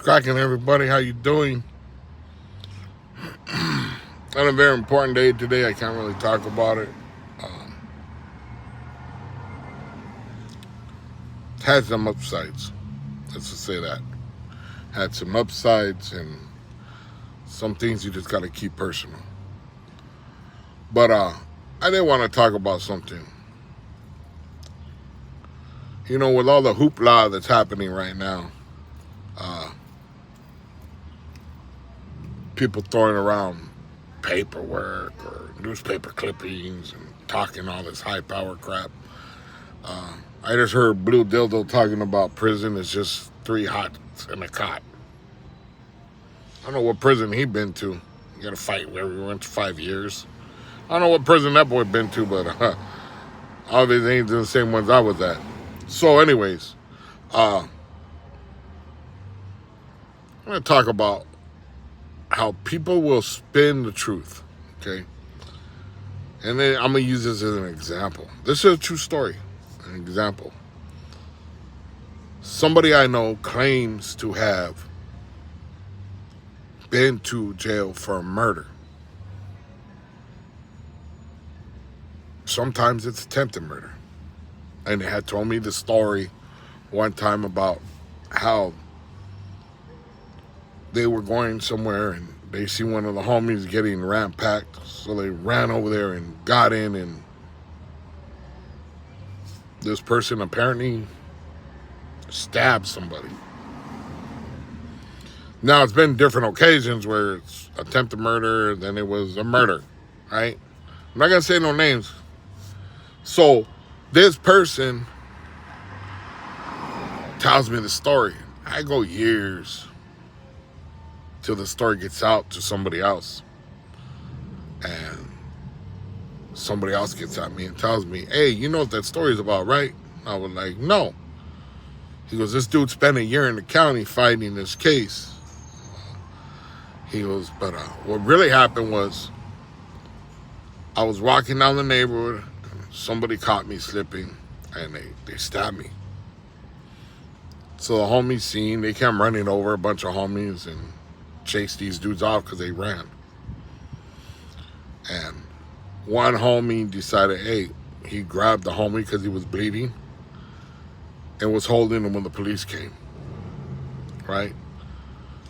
cracking, everybody? How you doing? On a very important day today. I can't really talk about it. Um, it had some upsides. Let's just say that. Had some upsides and some things you just got to keep personal. But I did want to talk about something. You know, with all the hoopla that's happening right now, uh, people throwing around paperwork or newspaper clippings and talking all this high power crap. I just heard Blue Dildo talking about prison is just three hots in a cot. I don't know what prison he been to. You got to fight where we went for 5 years. I don't know what prison that boy been to, but obviously ain't the same ones I was at. So, anyways, I'm going to talk about how people will spin the truth, okay? And then I'm going to use this as an example. This is a true story, an example. Somebody I know claims to have been to jail for murder. Sometimes it's attempted murder. And they had told me the story one time about how they were going somewhere and they see one of the homies getting rampacked. So they ran over there and got in, and this person apparently stabbed somebody. Now, it's been different occasions where it's attempted murder, then it was a murder, right? I'm not going to say no names. So this person tells me the story. I go years till the story gets out to somebody else. And somebody else gets at me and tells me, hey, you know what that story's about, right? I was like, no. He goes, this dude spent a year in the county fighting this case. He goes, but what really happened was I was walking down the neighborhood. Somebody caught me slipping, and they stabbed me. So the homies seen, they came running over, a bunch of homies, and chased these dudes off because they ran. And one homie decided, hey, he grabbed the homie because he was bleeding and was holding him when the police came, right?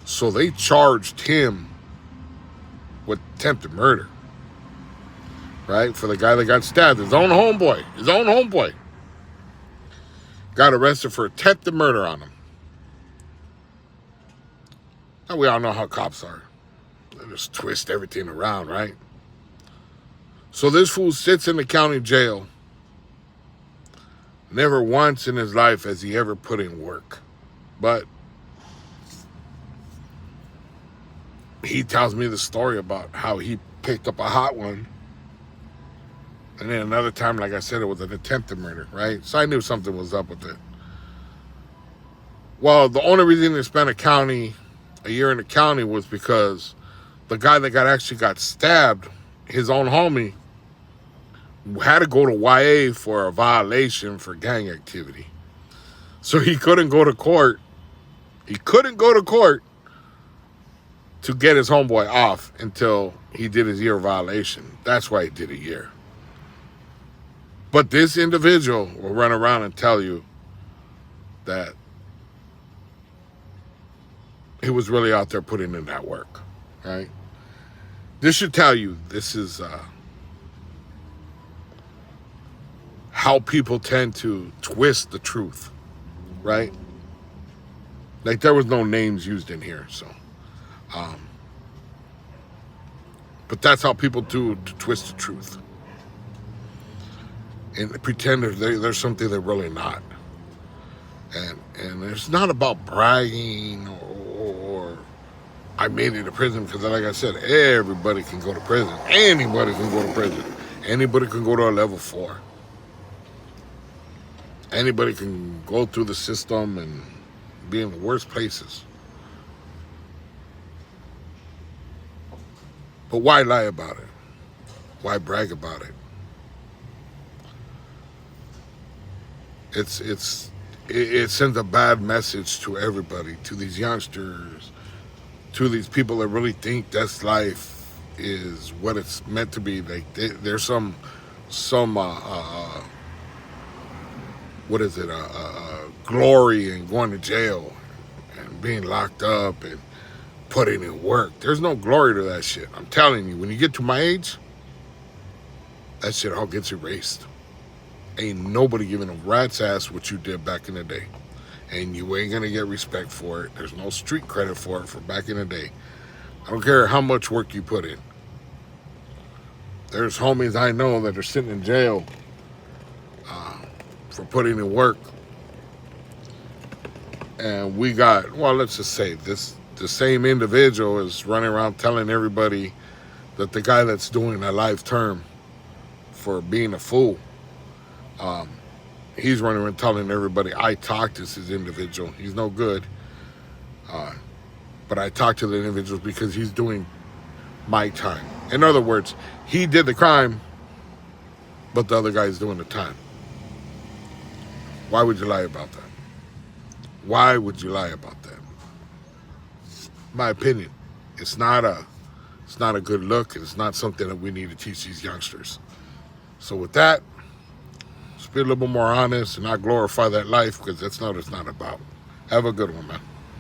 So they charged him with attempted murder, right? For the guy that got stabbed, his own homeboy. Got arrested for attempted murder on him. Now we all know how cops are. They just twist everything around, right? So this fool sits in the county jail. Never once in his life has he ever put in work. But he tells me the story about how he picked up a hot one. And then another time, like I said, it was an attempted murder, right? So I knew something was up with it. Well, the only reason they spent a year in the county was because the guy that actually got stabbed, his own homie, had to go to YA for a violation for gang activity. So he couldn't go to court. He couldn't go to court to get his homeboy off until he did his year violation. That's why he did a year. But this individual will run around and tell you that he was really out there putting in that work, right? This should tell you this is how people tend to twist the truth, right? Like there was no names used in here, so. But that's how people do to twist the truth. And pretend there's something they're really not. And it's not about bragging or I made it to prison because, like I said, everybody can go to prison. Anybody can go to prison. Anybody can go to a level 4. Anybody can go through the system and be in the worst places. But why lie about it? Why brag about it? It's it sends a bad message to everybody, to these youngsters, to these people that really think that's life is what it's meant to be. Like there's some what is it glory in going to jail and being locked up and putting in work. There's no glory to that shit. I'm telling you, when you get to my age, that shit all gets erased. Ain't nobody giving a rat's ass what you did back in the day. And you ain't gonna get respect for it. There's no street credit for it for back in the day. I don't care how much work you put in. There's homies I know that are sitting in jail for putting in work. And we got, well, let's just say the same individual is running around telling everybody that the guy that's doing a life term for being a fool, he's running around telling everybody, I talked to this individual. He's no good. But I talked to the individual because he's doing my time. In other words, he did the crime, but the other guy's doing the time. Why would you lie about that? Why would you lie about that? My opinion, it's not a good look. It's not something that we need to teach these youngsters. So with that, let's be a little bit more honest and not glorify that life, because that's not what it's not about. Have a good one, man.